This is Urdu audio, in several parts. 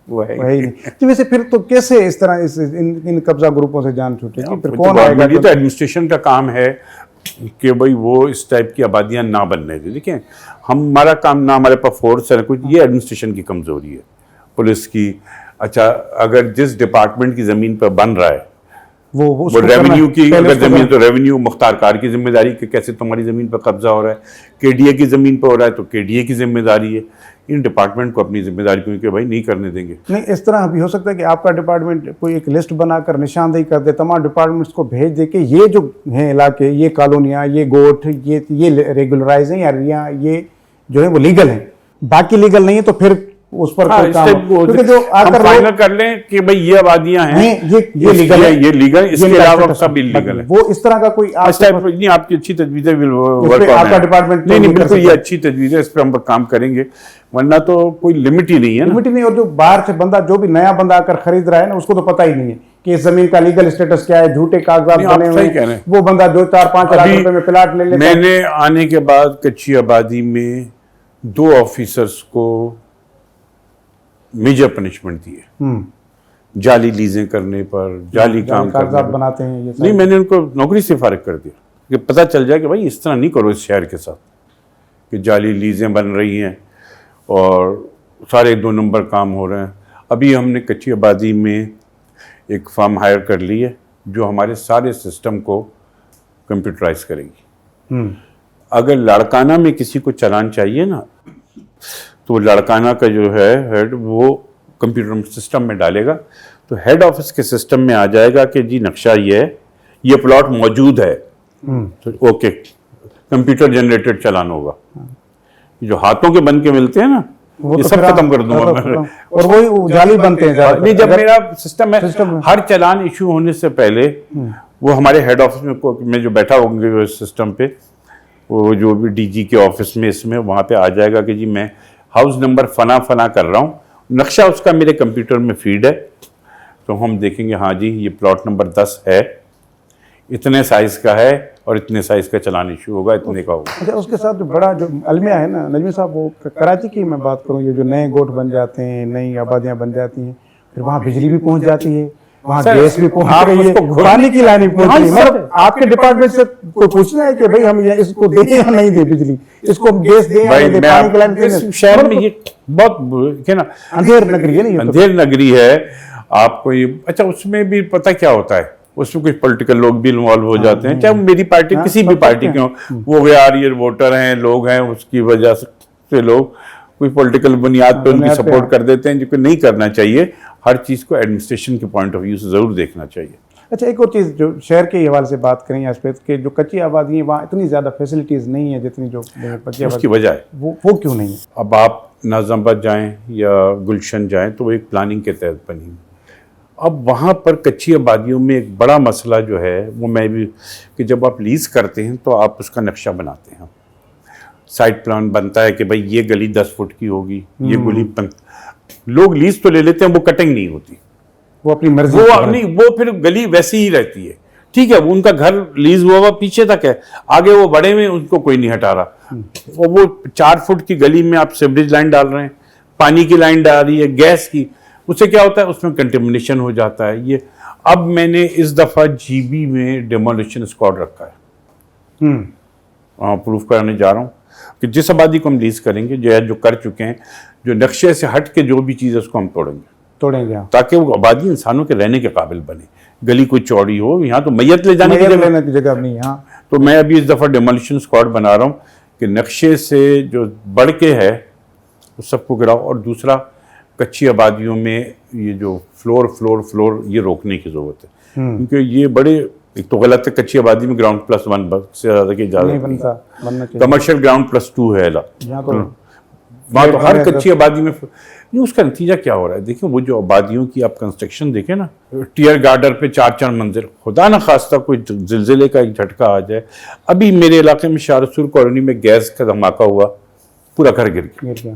وہ ہے نہیں. تو ویسے پھر تو کیسے اس طرح ان قبضہ گروپوں سے جان چھوٹے گی؟ پھر کون آئے گا؟ یہ تو ایڈمنسٹریشن کا کام ہے کہ بھائی وہ اس ٹائپ کی آبادیاں نہ بننے دیں. دیکھیں ہمارا کام نہ ہمارے پاس فورس ہے کچھ، یہ ایڈمنسٹریشن کی کمزوری ہے، پولیس کی. اچھا اگر جس ڈپارٹمنٹ کی زمین پر بن رہا ہے وہ ریونیو کی اگر زمین تو ریونیو مختار کار کی ذمہ داری کہ کیسے تمہاری زمین پر قبضہ ہو رہا ہے، کے ڈی اے کی زمین پر ہو رہا ہے تو کے ڈی اے کی ذمہ داری ہے. ان ڈپارٹمنٹ کو اپنی ذمہ داری کیونکہ بھائی نہیں کرنے دیں گے. نہیں اس طرح بھی ہو سکتا ہے کہ آپ کا ڈپارٹمنٹ کوئی ایک لسٹ بنا کر نشاندہی کر دے، تمام ڈپارٹمنٹس کو بھیج دے کہ یہ جو ہیں علاقے، یہ کالونیاں، یہ گوٹھ، یہ ریگولرائز ہیں یا یہ جو ہے وہ لیگل ہیں، باقی لیگل نہیں ہے تو پھر اس پر کوئی کام کیونکہ جو آ کر فائنل کر لیں کہ بھئی یہ آبادیاں ہیں یہ لیگل ہے، یہ لیگل، اس کے علاوہ سب انلیگل ہے. وہ اس طرح کا کوئی نہیں آپ کی اچھی تجویز ہے، آپ کا ڈپارٹمنٹ نہیں بالکل یہ اچھی تجویز ہے، اس پہ ہم کام کریں گے، ورنہ تو کوئی لمٹ ہی نہیں ہے. لمٹ ہی نہیں. اور جو باہر سے بندہ جو بھی نیا بندہ آ کر خرید رہا ہے نا اس کو تو پتہ ہی نہیں ہے کہ اس زمین کا لیگل اسٹیٹس کیا ہے، جھوٹے کاغذات بنے ہوئے ہیں. وہ بندہ 2-4-5 لاکھ روپے میں پلاٹ لے لیتا ہے. میں نے آنے کے بعد کچی آبادی میں 2 آفیسرز کو میجر پنشمنٹ دی ہے جعلی لیزیں کرنے پر، جعلی کام کاغذات بناتے ہیں. یہ نہیں میں نے ان کو نوکری سے فارغ کر دیا کہ پتہ چل جائے کہ بھائی اس طرح نہیں کرو اس شہر کے ساتھ کہ جعلی لیزیں بن رہی ہیں اور سارے 2 نمبر کام ہو رہے ہیں. ابھی ہم نے کچی آبادی میں ایک فرم ہائر کر لی ہے جو ہمارے سارے سسٹم کو کمپیوٹرائز کرے گی. اگر لاڑکانہ میں کسی کو چلان چاہیے نا تو لڑکانہ کا جو ہے ہیڈ وہ کمپیوٹر سسٹم میں ڈالے گا تو ہیڈ آفس کے سسٹم میں آ جائے گا کہ جی نقشہ یہ ہے، یہ پلاٹ موجود ہے، تو اوکے کمپیوٹر جنریٹڈ چلان ہوگا. جو ہاتھوں کے بن کے ملتے ہیں نا یہ سب ختم کر دوں گا میں. اور وہی جعلی بنتے ہیں. نہیں جب میرا سسٹم ہے ہر چلان ایشو ہونے سے پہلے وہ ہمارے ہیڈ آفس میں جو بیٹھا ہوں گے سسٹم پہ، وہ جو بھی ڈی جی کے آفس میں اس میں وہاں پہ آ جائے گا کہ جی میں ہاؤس نمبر فنا کر رہا ہوں، نقشہ اس کا میرے کمپیوٹر میں فیڈ ہے تو ہم دیکھیں گے ہاں جی یہ پلاٹ نمبر 10 ہے، اتنے سائز کا ہے اور اتنے سائز کا چلان ایشو ہوگا، اتنے کا ہوگا. اچھا اس کے ساتھ جو بڑا جو المیہ ہے نا نجمی صاحب، وہ کراچی کی میں بات کروں، یہ جو نئے گوٹھ بن جاتے ہیں، نئی آبادیاں بن جاتی ہیں، پھر وہاں بجلی بھی پہنچ جاتی ہے، وہاں گیس بھی پہنچ رہی ہے، پانی کی لائن بھی پہنچ رہی ہے. مطلب آپ کے ڈپارٹمنٹ سے کوئی پوچھنا ہے کہ بھائی ہم اس کو دیں یا نہیں دیں بجلی، اس کو گیس دیں یا نہیں دیں، پانی کی لائن دیں؟ شہر میں یہ بہت نا اندھیر نگری ہے نا، اندھیر نگری ہے. آپ کو یہ اچھا اس میں بھی پتہ کیا ہوتا ہے، اس میں کچھ پولیٹیکل لوگ بھی انوالو ہو جاتے ہیں، چاہے میری پارٹی کسی بھی پارٹی کے ہوں، وہ غیر ووٹر ہیں، لوگ ہیں، اس کی وجہ سے لوگ کوئی پولیٹیکل بنیاد پہ ان کی سپورٹ کر دیتے ہیں، جو کہ نہیں کرنا چاہیے. ہر چیز کو ایڈمنسٹریشن کے پوائنٹ آف ویو سے ضرور دیکھنا چاہیے. اچھا ایک اور چیز جو شہر کے حوالے سے بات کریں اس پہ کہ جو کچی آبادی ہیں وہاں اتنی زیادہ فیسلٹیز نہیں ہیں جتنی جو پکی اس کی وجہ ہے وہ کیوں نہیں ہے؟ اب آپ ناظم آباد جائیں یا گلشن جائیں تو وہ ایک پلاننگ کے تحت بنی. اب وہاں پر کچی آبادیوں میں ایک بڑا مسئلہ جو ہے وہ میں بھی کہ جب آپ لیز کرتے ہیں تو آپ اس کا نقشہ بناتے ہیں، سائٹ پلان بنتا ہے کہ بھئی یہ گلی 10 فٹ کی ہوگی، یہ گلی لوگ لیز تو لے لیتے ہیں، وہ کٹنگ نہیں ہوتی، وہ اپنی مرضی وہ پھر گلی ویسی ہی رہتی ہے. ٹھیک ہے وہ ان کا گھر لیز ہوا ہوا پیچھے تک ہے، آگے وہ بڑے میں ان کو کوئی نہیں ہٹا رہا. وہ 4 فٹ کی گلی میں آپ سیوریج لائن ڈال رہے ہیں، پانی کی لائن ڈال رہی ہے، گیس کی، اس سے کیا ہوتا ہے اس میں کنٹیمنیشن ہو جاتا ہے. یہ اب میں نے اس دفعہ جی بی میں ڈیمولیشن اسکواڈ رکھا ہے، وہاں پروف کرانے جا رہا ہوں کہ جس آبادی کو ہم لیز کریں گے جو کر چکے ہیں، جو نقشے سے ہٹ کے جو بھی چیز ہے اس کو ہم توڑیں گے تاکہ وہ آبادی انسانوں کے رہنے کے قابل بنے. گلی کوئی چوڑی ہو، یہاں تو میت لے جانے کی جگہ نہیں. ہاں تو میں ابھی اس دفعہ ڈیمولیشن اسکواڈ بنا رہا ہوں کہ نقشے سے جو بڑھ کے ہے اس سب کو گراؤ. اور دوسرا کچی آبادیوں میں یہ جو فلور یہ روکنے کی ضرورت ہے، کیونکہ یہ بڑے ایک تو غلط ہے، کچی آبادی میں گراؤنڈ پلس 1 سے زیادہ کی اجازت نہیں، کمرشل گراؤنڈ پلس 2 ہے. وہاں تو ہر کچی آبادی میں اس کا نتیجہ کیا ہو رہا ہے. دیکھیں وہ جو آبادیوں کی آپ کنسٹرکشن دیکھیں نا، ٹیئر گارڈر پہ 4 منزل، خدا نہ خواستہ کوئی زلزلے کا ایک جھٹکا آ جائے. ابھی میرے علاقے میں شاہ رسول کالونی میں گیس کا دھماکہ ہوا، پورا گھر گر گیا.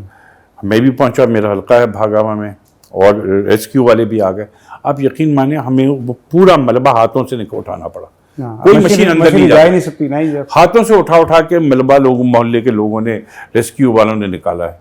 میں بھی پہنچا، میرا حلقہ ہے بھاگاوا میں، اور ریسکیو والے بھی آ گئے. آپ یقین مانیں ہمیں وہ پورا ملبہ ہاتھوں سے اٹھانا پڑا، کوئی مشین اندر نہیں جا سکتی، ہاتھوں سے اٹھا کے ملبہ لوگوں محلے کے لوگوں نے ریسکیو والوں نے نکالا ہے.